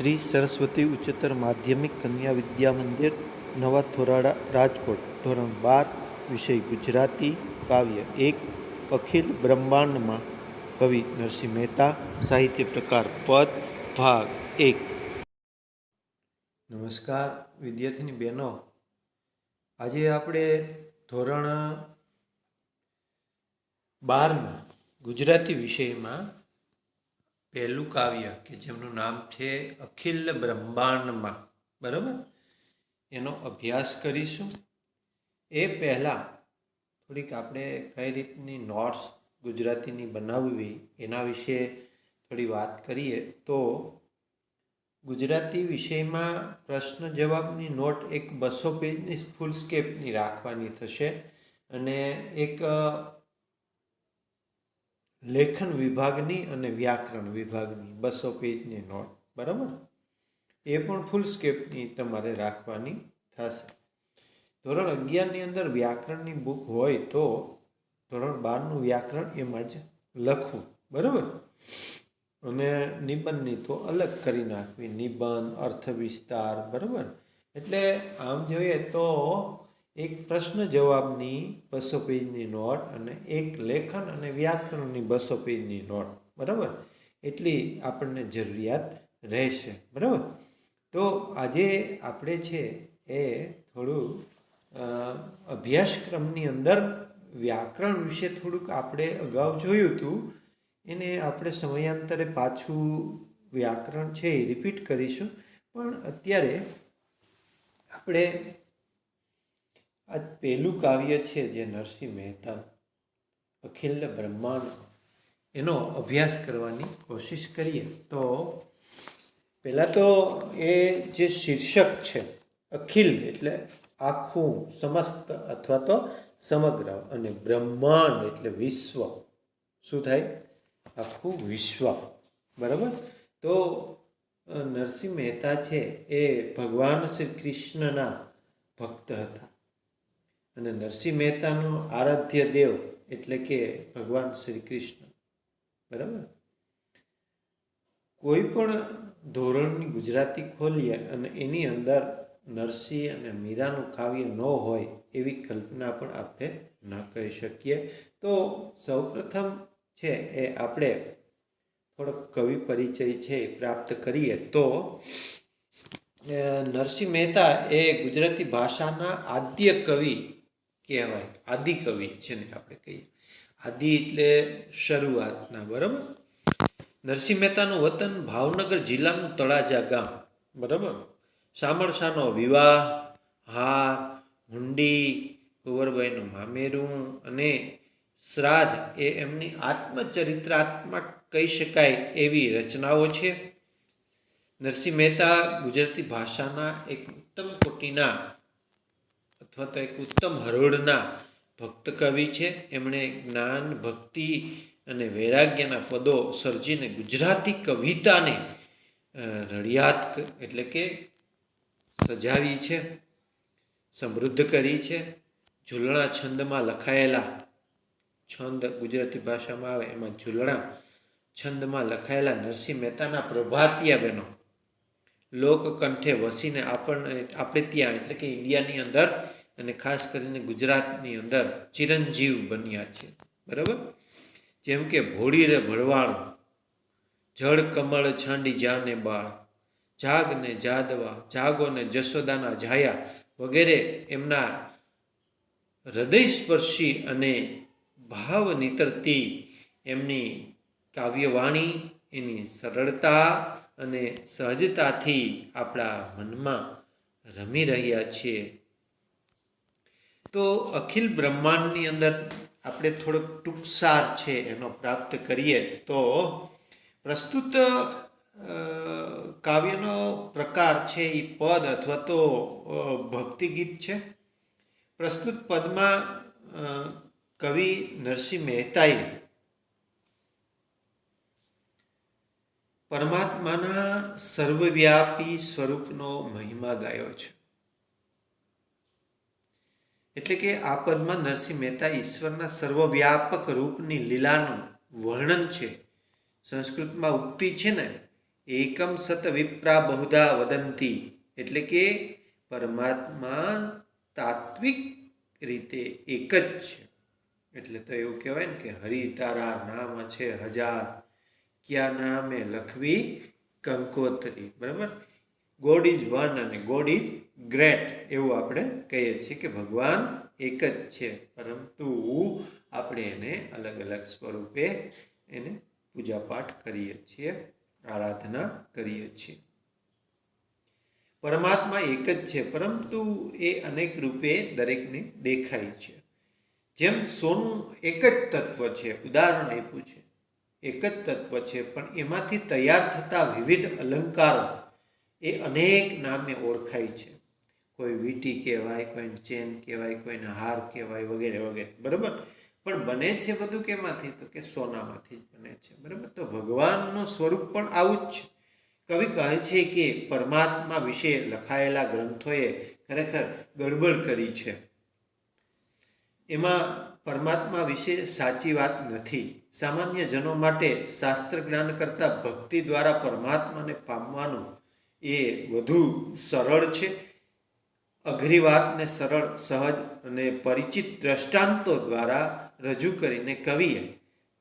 શ્રી સરસ્વતી ઉચ્ચતર માધ્યમિક કન્યા વિદ્યા મંદિર, નવા થોરાડા, રાજકોટ. ધોરણ 12, વિષય ગુજરાતી, કાવ્ય 1, અખિલ બ્રહ્માંડમાં, કવિ નરસિંહ મહેતા, સાહિત્ય પ્રકાર પદ, ભાગ 1. નમસ્કાર વિદ્યાર્થીની બહેનો, આજે આપણે ધોરણ 12માં ગુજરાતી વિષયમાં પહેલું કાવ્ય કે જેમનું નામ છે અખિલ બ્રહ્માંડમાં, બરાબર, એનો અભ્યાસ કરીશું. એ પહેલાં થોડીક આપણે કઈ રીતની નોટ્સ ગુજરાતીની બનાવવી એના વિશે થોડી વાત કરીએ. તો ગુજરાતી વિષયમાં પ્રશ્ન જવાબની નોટ એક 200 પેજની ફૂલ સ્કેપની રાખવાની થશે, અને એક લેખન વિભાગની અને વ્યાકરણ વિભાગની 200 પેજની નોટ, બરાબર, એ પણ ફૂલ સ્કેપની તમારે રાખવાની થશે. ધોરણ 11ની અંદર વ્યાકરણની બુક હોય તો ધોરણ 12નું વ્યાકરણ એમાં જ લખવું, બરાબર, અને નિબંધની તો અલગ કરી નાખવી, નિબંધ, અર્થ વિસ્તાર, બરાબર. એટલે આમ જોઈએ તો એક પ્રશ્ન જવાબની 200 પેજની નોટ અને એક લેખન અને વ્યાકરણની 200 પેજની નોટ, બરાબર, એટલી આપણને જરૂરિયાત રહેશે, બરાબર. તો આજે આપણે છે એ થોડું અભ્યાસક્રમની અંદર વ્યાકરણ વિશે થોડુંક આપણે અગાઉ જોયું હતું, એને આપણે સમયાંતરે પાછું વ્યાકરણ છે એ રિપીટ કરીશું. પણ અત્યારે આપણે આ પહેલું કાવ્ય છે જે નરસિંહ મહેતા અખિલ બ્રહ્માંડ, એનો અભ્યાસ કરવાની કોશિશ કરીએ. તો પહેલાં તો એ જે શીર્ષક છે અખિલ એટલે આખું, સમસ્ત અથવા તો સમગ્ર, અને બ્રહ્માંડ એટલે વિશ્વ. શું થાય? આખું વિશ્વ, બરાબર. તો નરસિંહ મહેતા છે એ ભગવાન શ્રી કૃષ્ણના ભક્ત હતા, અને નરસિંહ મહેતાનો આરાધ્ય દેવ એટલે કે ભગવાન શ્રી કૃષ્ણ, બરાબર. કોઈ પણ ધોરણની ગુજરાતી ખોલીએ અને એની અંદર નરસિંહ અને મીરાનું કાવ્ય ન હોય એવી કલ્પના પણ આપણે ન કરી શકીએ. તો સૌપ્રથમ છે એ આપણે થોડોક કવિ પરિચય છે એ પ્રાપ્ત કરીએ. તો નરસિંહ મહેતા એ ગુજરાતી ભાષાના આદ્ય કવિ કહેવાય, આદિ કવિ છે ને આપણે કહીએ. આદિ એટલે શરૂઆતના, બરાબર. નરસિંહ મહેતાનું વતન ભાવનગર જિલ્લાનું તળાજા ગામ, બરાબર. શામળશાનો વિવાહ, હાર, હુંડી, કુંવરબાઈનું મામેરું અને શ્રાદ્ધ એ એમની આત્મચરિત્રાત્મક કહી શકાય એવી રચનાઓ છે. નરસિંહ મહેતા ગુજરાતી ભાષાના એક ઉત્તમ કોટીના અથવા તો એક ઉત્તમ હરોળના ભક્ત કવિ છે. એમણે જ્ઞાન, ભક્તિ અને વૈરાગ્યના પદો સર્જીને ગુજરાતી કવિતાને રળિયાત એટલે કે સજાવી છે, સમૃદ્ધ કરી છે. ઝૂલણા છંદમાં લખાયેલા, છંદ ગુજરાતી ભાષામાં આવે એમાં ઝૂલણા છંદમાં લખાયેલા નરસિંહ મહેતાના પ્રભાતિયા બહેનો લોકકંઠે વસીને આપણે ત્યાં એટલે કે ઇન્ડિયાની અંદર અને ખાસ કરીને ગુજરાતની અંદર ચિરંજીવ બન્યા છે, બરાબર. જેમ કે ભોળી રે ભરવાડ, જળ કમળ છાંડી જાને બાળ, જાગ ને જાદવા, જાગો ને જશોદાના જાયા વગેરે એમના હૃદયસ્પર્શી અને ભાવ નીતરતી એમની કાવ્યવાણી, એની સરળતા અને સહજતાથી આપણા મનમાં રમી રહ્યા છીએ. તો અખિલ બ્રહ્માંડની અંદર આપણે થોડોક ટૂંકસાર છે એનો પ્રાપ્ત કરીએ. તો પ્રસ્તુત કાવ્યનો પ્રકાર છે એ પદ અથવા તો ભક્તિ ગીત છે. પ્રસ્તુત પદમાં કવિ નરસિંહ મહેતાએ પરમાત્માના સર્વવ્યાપી સ્વરૂપનો મહિમા ગાયો છે. એટલે કે આ પદમાં નરસિંહ મહેતા ઈશ્વરના સર્વવ્યાપક રૂપની લીલાનું વર્ણન છે. સંસ્કૃતમાં ઉક્તિ છે ને, એકમ સત વિપ્રા બહુધા વદંતી, એટલે કે પરમાત્મા તાત્વિક રીતે એક જ છે. એટલે તો એવું કહેવાય ને કે હરિ તારા નામ છે હજાર, ક્યાં નામે લખવી કંકોત્રી. બરાબર, ગોડ ઇઝ વન અને ગોડ ઇઝ ગ્રેટ, એવું આપણે કહીએ છીએ કે ભગવાન એક જ છે, પરંતુ આપણે એને અલગ અલગ સ્વરૂપે એને પૂજાપાઠ કરીએ છીએ, આરાધના કરીએ છીએ. પરમાત્મા એક જ છે, પરંતુ એ અનેક રૂપે દરેકને દેખાય છે. જેમ સોનું એક જ તત્વ છે, ઉદાહરણ આપ્યું છે, એક જ તત્વ છે, પણ એમાંથી તૈયાર થતા વિવિધ અલંકારો એ અનેક નામે ઓળખાય છે. કોઈ વીંટી કહેવાય, કોઈને ચેન કહેવાય, કોઈને હાર કહેવાય, વગેરે વગેરે. બરાબર, પણ બને છે બધું કેમાંથી? તો કે સોનામાંથી જ બને છે. બરાબર, તો ભગવાનનું સ્વરૂપ પણ આવું જ છે. કવિ કહે છે કે પરમાત્મા વિશે લખાયેલા ગ્રંથોએ ખરેખર ગડબડ કરી છે. એમાં પરમાત્મા વિશે સાચી વાત નથી. સામાન્ય જનો માટે શાસ્ત્ર જ્ઞાન કરતાં ભક્તિ દ્વારા પરમાત્માને પામવાનું એ વધુ સરળ છે. અઘરી વાતને સરળ, સહજ અને પરિચિત દ્રષ્ટાંતો દ્વારા રજૂ કરીને કવિએ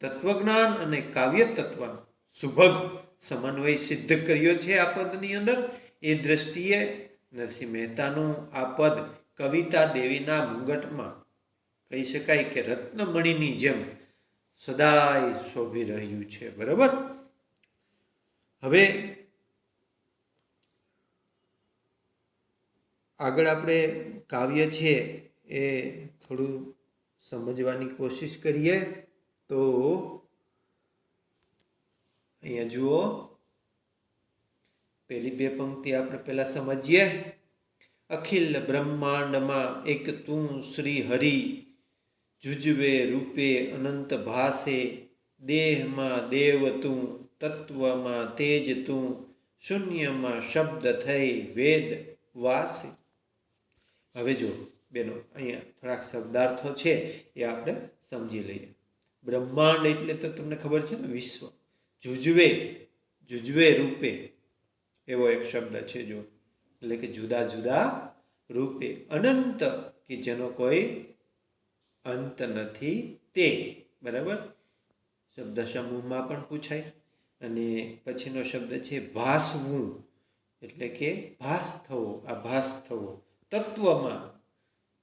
તત્વજ્ઞાન અને કાવ્ય તત્વનો સુભગ સમન્વય સિદ્ધ કર્યો છે આ પદની અંદર. એ દ્રષ્ટિએ નરસિંહ મહેતાનું આ પદ કવિતા દેવીના મુંગટમાં કહી શકાય કે રત્નમણીની જેમ સદાય શોભી રહ્યું છે. બરાબર, હવે આગળ આપણે કાવ્ય છે એ થોડું સમજવાની કોશિશ કરીએ. તો અહીંયા જુઓ, પહેલી બે પંક્તિ આપણે પહેલા સમજીએ. અખિલ બ્રહ્માંડમાં એક તું શ્રી હરિ, જુજવે રૂપે અનંત ભાસે, દેહમાં દેવ તું, તત્વમાં તેજ તું, શૂન્યમાં શબ્દ થઈ વેદ વાસે. હવે જો બેનો, અહીંયા થોડાક શબ્દાર્થો છે એ આપણે સમજી લઈએ. બ્રહ્માંડ એટલે તો તમને ખબર છે ને, વિશ્વ. જુજવે, જુજવે રૂપે એવો એક શબ્દ છે જો, એટલે કે જુદા જુદા રૂપે. અનંત કે જેનો કોઈ અંત નથી તે. બરાબર, શબ્દ સમૂહમાં પણ પૂછાય. અને પછીનો શબ્દ છે ભાસવું, એટલે કે ભાસ થવો, આભાસ થવો. તત્વમાં,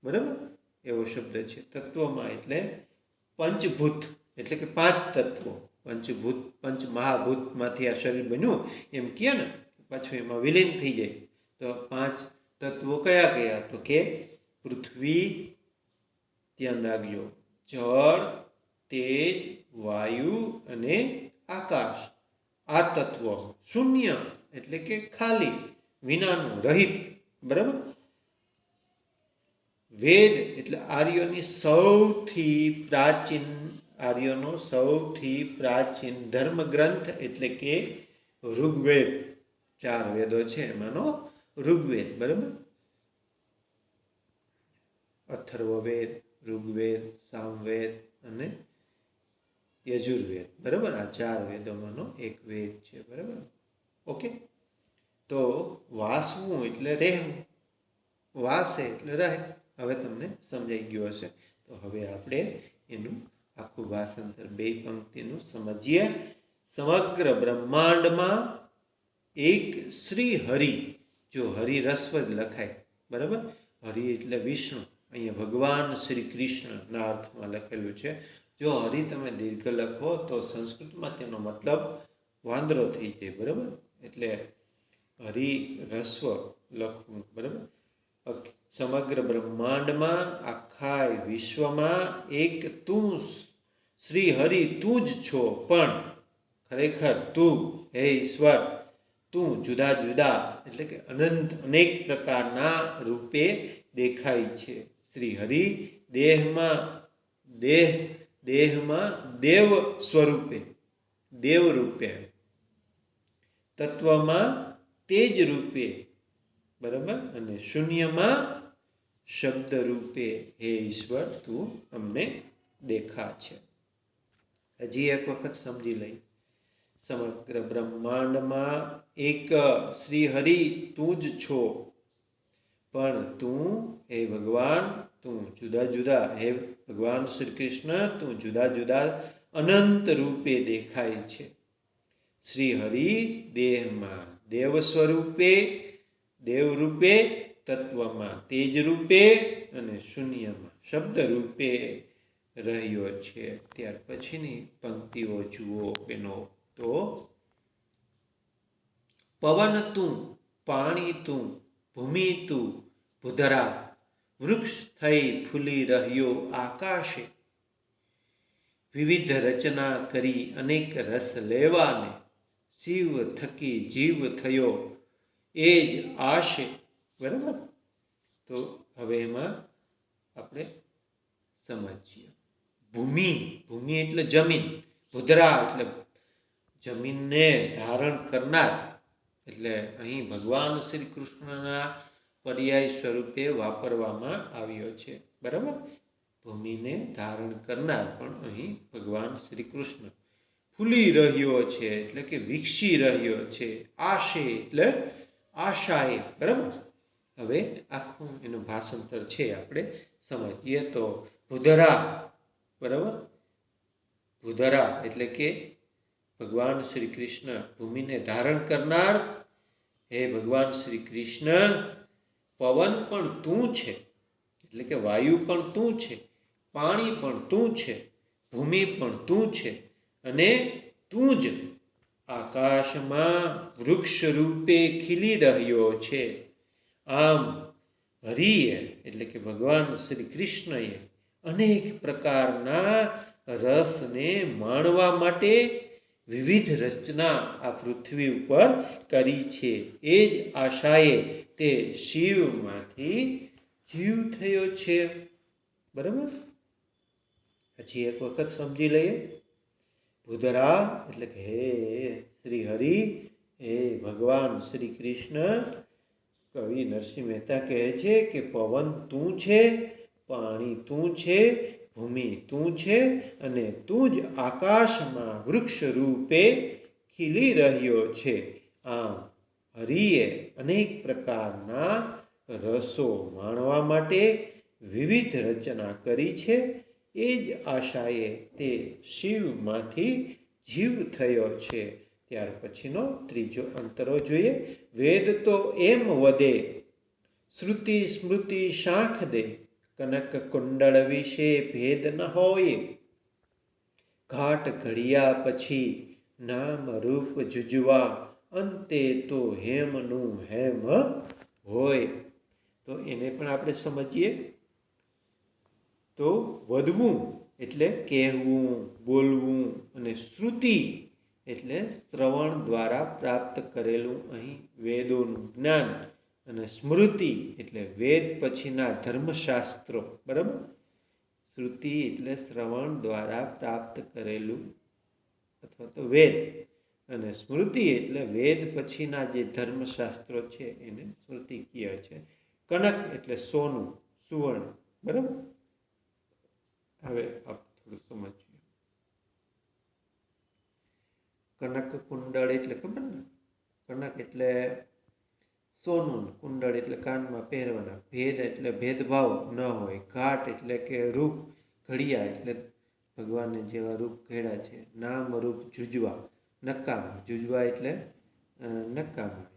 બરાબર, એવો શબ્દ છે. તત્વમાં એટલે પંચભૂત, એટલે કે પાંચ તત્વો. પંચભૂત, પંચ મહાભૂતમાંથી આ શરીર બન્યું એમ કહે ને, પાછું એમાં વિલીન થઈ જાય. તો પાંચ તત્વો કયા કયા? તો કે પૃથ્વી, ધ્યાન રાખજો, જળ, તેજ, વાયુ અને આકાશ. આ તત્વો. શૂન્ય એટલે કે ખાલી, વિનાનું, રહિત. બરાબર, વેદ એટલે આર્યોની સૌથી પ્રાચીન, આર્યોનો સૌથી પ્રાચીન ધર્મગ્રંથ એટલે કે ઋગ્વેદ. 4 વેદો છે એમાંનો ઋગ્વેદ. બરાબર, અથર્વવેદ, ઋગ્વેદ, સામવેદ અને યજુર્વેદ. બરાબર, આ 4 વેદોમાંનો એક વેદ છે. બરાબર, ઓકે. તો વાસવું એટલે રહેવું, વાસે એટલે રહે. હવે તમને સમજાઈ ગયું હશે. તો હવે આપણે એનું આખું ભાષાંતર બે પંક્તિનું સમજીએ. સમગ્ર બ્રહ્માંડમાં એક શ્રી હરિ. જો હરિ રસ્વ જ લખાય. બરાબર, હરિ એટલે વિષ્ણુ. અહીંયા ભગવાન શ્રી કૃષ્ણના અર્થમાં લખેલું છે. જો હરિ તમે દીર્ઘ લખો તો સંસ્કૃતમાં તેનો મતલબ વાંદરો થઈ જાય. બરાબર, એટલે હરિ રસ્વ લખવું. બરાબર, સમગ્ર બ્રહ્માંડમાં, આખા વિશ્વમાં એક તું શ્રી હરિ, તું જ છો. પણ ખરેખર તું, હે ઈશ્વર, તું જુદા જુદા એટલે કે અનંત, અનેક પ્રકારના રૂપે દેખાય છે. શ્રી હરિ દેહમાં દેવ સ્વરૂપે, દેવ રૂપે. તત્વમાં તેજ રૂપે. બરાબર, અને શૂન્યમાં શબ્દ રૂપે. હે ઈશ્વર, તું અમને દેખા છે. હજી એક વખત સમજી લઈ. સમગ્ર બ્રહ્માંડમાં એક શ્રી હરિ તું જ છો, પણ તું હે ભગવાન, તું જુદા જુદા, હે ભગવાન શ્રી કૃષ્ણ, તું જુદા જુદા અનંત રૂપે દેખાય છે. શ્રી હરિ દેહમાં દેવ સ્વરૂપે, દેવ રૂપે, તત્વમાં તેજ રૂપે અને શૂન્યમાં શબ્દ રૂપે રહ્યો છે. ત્યાર પછીની પંક્તિઓ જુઓ બેનો. તો પવન તું, પાણી તું, ભૂમિ તું, ભૂધરા, વૃક્ષ થઈ ફૂલી રહ્યો આકાશે, વિવિધ રચના કરી અનેક રસ લેવાને, શિવ થકી જીવ થયો એ જ આશે. બરાબર. તો હવે એમાં આપણે સમજીએ. ભૂમિ, ભૂમિ એટલે જમીન, ભૂધરા એટલે જમીનને ધારણ કરનાર, એટલે અહીં ભગવાન શ્રી કૃષ્ણના પર્યાય સ્વરૂપે વાપરવામાં આવ્યો છે. બરાબર. ભૂમિને ધારણ કરનાર પણ અહીં ભગવાન શ્રી કૃષ્ણ. ફૂલી રહ્યો છે એટલે કે વિકસી રહ્યો છે. આશે એટલે આશાએ. બરાબર. હવે આખું એનું ભાષાંતર છે આપણે સમજીએ. તો ભૂધરા, બરાબર, ભૂધરા એટલે કે ભગવાન શ્રી કૃષ્ણ ભૂમિને ધારણ કરનાર, હે ભગવાન શ્રી કૃષ્ણ, પવન પણ તું છે એટલે કે વાયુ પણ તું છે, પાણી પણ તું છે, ભૂમિ પણ તું છે, અને તું જ આકાશમાં વૃક્ષ રૂપે ખીલી રહ્યો છે. આમ હરિએ એટલે કે ભગવાન શ્રી કૃષ્ણએ અનેક પ્રકારના રસને માણવા માટે વિવિધ રચના આ પૃથ્વી ઉપર કરી છે. એ જ આશાએ તે શિવમાંથી જીવ થયો છે. બરાબર. પછી એક વખત સમજી લઈએ. ભૂધરા એટલે કે હે શ્રી હરિ, હે ભગવાન શ્રી કૃષ્ણ. કવિ નરસિંહ મહેતા કહે છે કે પવન તું છે, પાણી તું છે, ભૂમિ તું છે, અને તું જ આકાશમાં વૃક્ષ રૂપે ખીલી રહ્યો છે. આમ હરિએ અનેક પ્રકારના રસો માણવા માટે વિવિધ રચના કરી છે. એ જ આશાએ તે શિવમાંથી જીવ થયો છે. ત્યાર પછીનો ત્રીજો અંતરો જોઈએ. વેદ તો એમ વધે, શ્રુતિ સ્મૃતિ શાખ દે, કનક કુંડળ વિશે ભેદ ન હોય, ઘાટ ઘડિયા પછી નામ રૂપ જુજવા, અંતે તો હેમનું હેમ હોય. તો એને પણ આપણે સમજીએ. તો વધવું એટલે કહેવું, બોલવું, અને શ્રુતિ એટલે શ્રવણ દ્વારા પ્રાપ્ત કરેલું અહીં વેદોનું જ્ઞાન, અને સ્મૃતિ એટલે વેદ પછીના ધર્મશાસ્ત્રો. બરાબર. શ્રુતિ એટલે શ્રવણ દ્વારા પ્રાપ્ત કરેલું અથવા તો વેદ, અને સ્મૃતિ એટલે વેદ પછીના જે ધર્મશાસ્ત્રો છે એને સ્મૃતિ કહે છે. કનક એટલે સોનું, સુવર્ણ. બરાબર. હવે આપણે થોડું સમજીએ. કનક કુંડળ એટલે ખબર ને? કનક એટલે સોનું, કુંડળ એટલે કાનમાં પહેરવાના, ભેદ એટલે ભેદભાવ ન હોય, ઘાટ એટલે કે રૂપ, ઘડિયા એટલે ભગવાનને જેવા રૂપ ઘડ્યા છે, નામ રૂપ જુજવા, નકામા, જુજવા એટલે નકામા,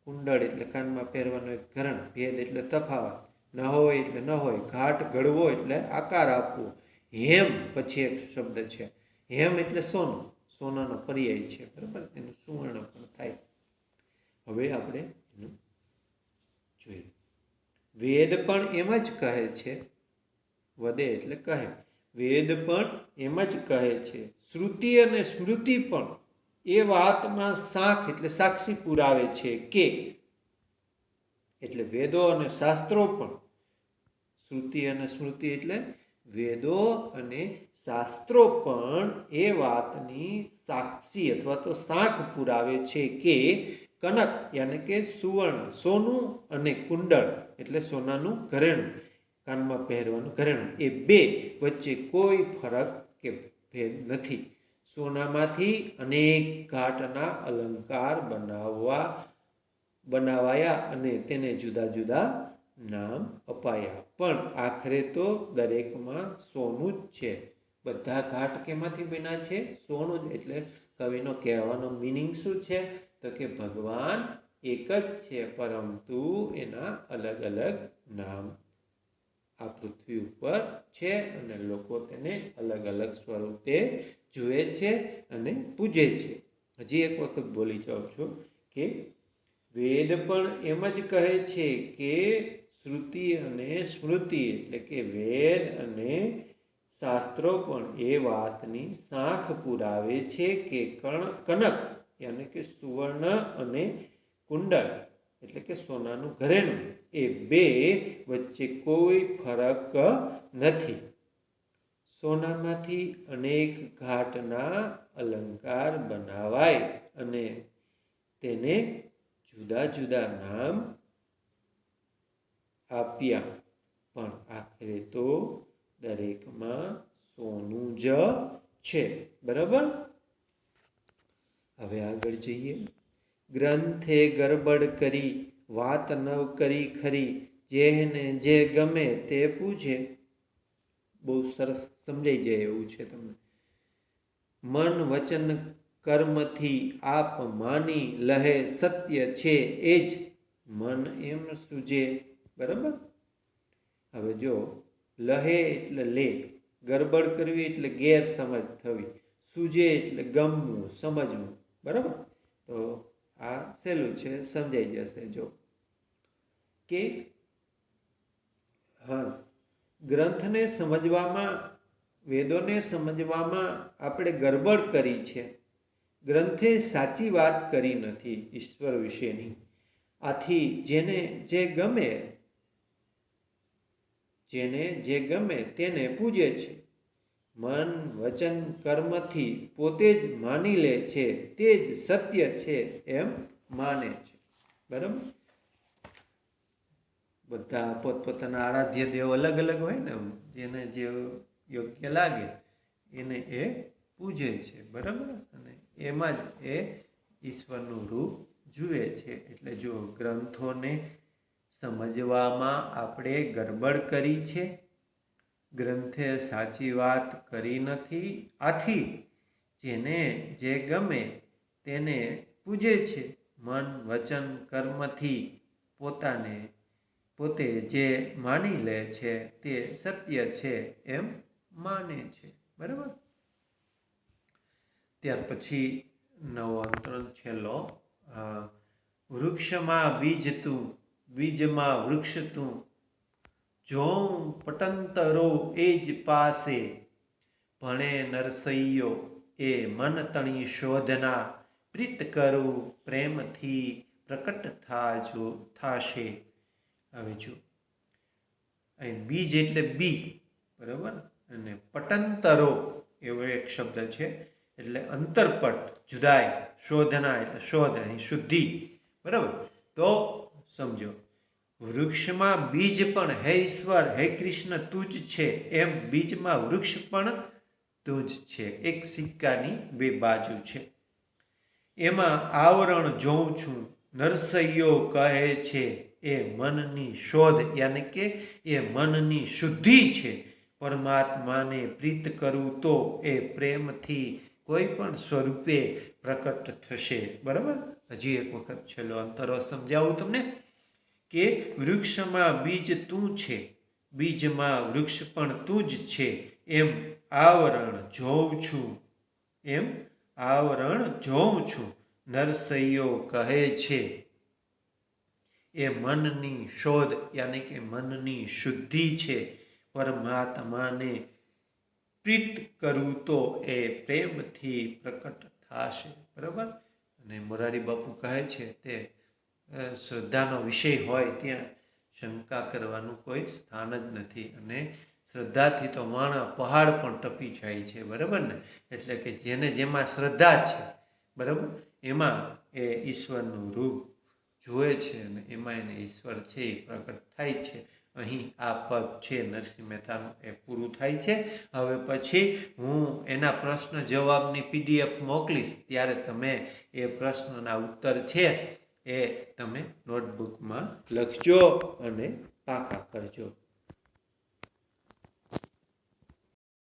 કુંડળ એટલે કાનમાં પહેરવાનો એક ઘરણ, ભેદ એટલે તફાવત, ન હોય એટલે ન હોય, ઘાટ ઘડવો એટલે આકાર આપવો, હેમ પછી એક શબ્દ છે, હેમ એટલે સોનું, સોનાનો પર્યાય છે. બરાબર. એનું સુવર્ણ પણ થાય. હવે આપણે એનું જોઈએ. વેદ પણ એમ જ કહે છે, વદે એટલે કહે, વેદ પણ એમ જ કહે છે, શ્રુતિ અને સ્મૃતિ પણ એ વાતમાં સાખ એટલે સાક્ષી પુરાવે છે કે, એટલે વેદો અને શાસ્ત્રો પણ, શ્રુતિ અને સ્મૃતિ એટલે વેદો અને શાસ્ત્રો પણ એ વાતની સાક્ષી અથવા તો સાખ પુરાવે છે કે કનક યાને કે સુવર્ણ, સોનું, અને કુંડળ એટલે સોનાનું ઘરેણું, કાનમાં પહેરવાનું ઘરેણું, એ બે વચ્ચે કોઈ ફરક કે ભેદ નથી. સોનામાંથી અનેક ઘાટના અલંકાર બનાવાયા અને તેને જુદા જુદા નામ અપાયા, પણ આખરે તો દરેકમાં સોનું જ છે. બધા ઘાટ કેમાંથી બન્યા છે? સોનું જ. એટલે કવિનો કહેવાનો મિનિંગ શું છે? તો કે ભગવાન એક જ છે, પરંતુ એના અલગ અલગ નામ આ પૃથ્વી ઉપર છે અને લોકો તેને અલગ અલગ સ્વરૂપે જુએ છે અને પૂજે છે. હજી એક વખત બોલી જાઉં છું કે વેદ પણ એમ જ કહે છે કે શ્રુતિ અને સ્મૃતિ એટલે કે વેદ અને શાસ્ત્રો પણ એ વાતની સાંખ પુરાવે છે કે કનક યાને કે સુવર્ણ અને કુંડળ એટલે કે સોનાનું ઘરેણું એ બે વચ્ચે કોઈ ફરક નથી. સોનામાંથી અનેક ઘાટના અલંકાર બનાવાય અને તેને જુદા જુદા નામ આપ્યા, પણ આખરે તો દરેકમાં સોનું જ છે. બરાબર. હવે આગળ જઈએ. ગ્રંથે ગરબડ કરી વાત નવ કરી ખરી, જેને જે ગમે તે પૂછે. બહુ સરસ સમજાઈ જાય એવું છે તમને. મન વચન કર્મથી આપ માની લહે, સત્ય છે એ જ મન એમ સૂજે. બરાબર. હવે જો લહે એટલે લે, ગરબડ કરવી એટલે ગેરસમજ થવી, સૂજે એટલે ગમવું સમજવું. બરાબર. તો આ સહેલું છે, સમજાઈ જશે. જો કે હા, ગ્રંથને સમજવામાં, વેદોને સમજવામાં આપણે ગરબડ કરી છે. ગ્રંથે સાચી વાત કરી નથી ઈશ્વર વિશેની. આથી જેને જે ગમે તેને પૂજે છે. મન વચન કર્મથી પોતે જ માની લે છે, તે જ સત્ય છે એમ માને છે. બરાબર. બધા પોતપોતાના આરાધ્ય દેવ અલગ અલગ હોય ને, જેને જે યોગ્ય લાગે એને એ પૂજે છે. બરાબર. અને એમાં જ એ ઈશ્વરનું રૂપ જુએ છે. એટલે જો ગ્રંથોને સમજવામાં આપણે ગરબડ કરી છે, ગ્રંથે સાચી વાત કરી નથી. આથી જેને જે ગમે તેને પૂજે છે. મન વચન કર્મથી પોતે જે માની લે છે તે સત્ય છે એમ માને છે. બરાબર. ત્યાર પછી નવો અંતર છેલ્લો. વૃક્ષમાં બીજ તું, બીજમાં વૃક્ષ તું, જોઉં પટંતરો એ જ પાસે, ભણે નરસૈયો એ મન તણી શોધના, પ્રીત કરું પ્રેમથી પ્રકટ થાશે. હવે જો અહીં બીજ એટલે બી. બરાબર. અને પટંતરો એવો એક શબ્દ છે એટલે અંતરપટ, જુદાઈ. શોધના એટલે શોધ, અહીં શુદ્ધિ. બરાબર. તો સમજો, વૃક્ષમાં બીજ પણ હે ઈશ્વર હે કૃષ્ણ તું જ છે, એમ બીજમાં વૃક્ષ પણ તું જ છે. એક સિક્કાની બે બાજુ છે. એમાં આવરણ જોઉં છું, નરસૈયો કહે છે એ મનની શોધ યાને કે એ મનની શુદ્ધિ છે. પરમાત્માને પ્રીત કરું તો એ પ્રેમથી કોઈ પણ સ્વરૂપે પ્રકટ થશે. બરાબર. હજી એક વખત છેલ્લો અંતરો સમજાવું તમને કે વૃક્ષમાં બીજ તું છે, બીજમાં વૃક્ષ પણ તું જ છે, એમ આવરણ જોઉં છું, નરસૈયો કહે છે એ મનની શોધ યાની કે મનની શુદ્ધિ છે. પરમાત્માને પ્રીત કરું તો એ પ્રેમથી પ્રકટ થશે. બરાબર. અને મોરારી બાપુ કહે છે તે શ્રદ્ધાનો વિષય હોય ત્યાં શંકા કરવાનું કોઈ સ્થાન જ નથી. અને શ્રદ્ધાથી તો માણા પહાડ પણ ટપી જાય છે. બરાબર ને. એટલે કે જેને જેમાં શ્રદ્ધા છે, બરાબર, એમાં એ ઈશ્વરનું રૂપ જુએ છે અને એમાં એને ઈશ્વર છે એ પ્રગટ થાય છે. અહીં આ પદ છે નરસિંહ મહેતાનું એ પૂરું થાય છે. હવે પછી હું એના પ્રશ્ન જવાબની PDF મોકલીશ, ત્યારે તમે એ પ્રશ્નના ઉત્તર છે એ તમે નોટબુકમાં લખજો અને પાકા કરજો.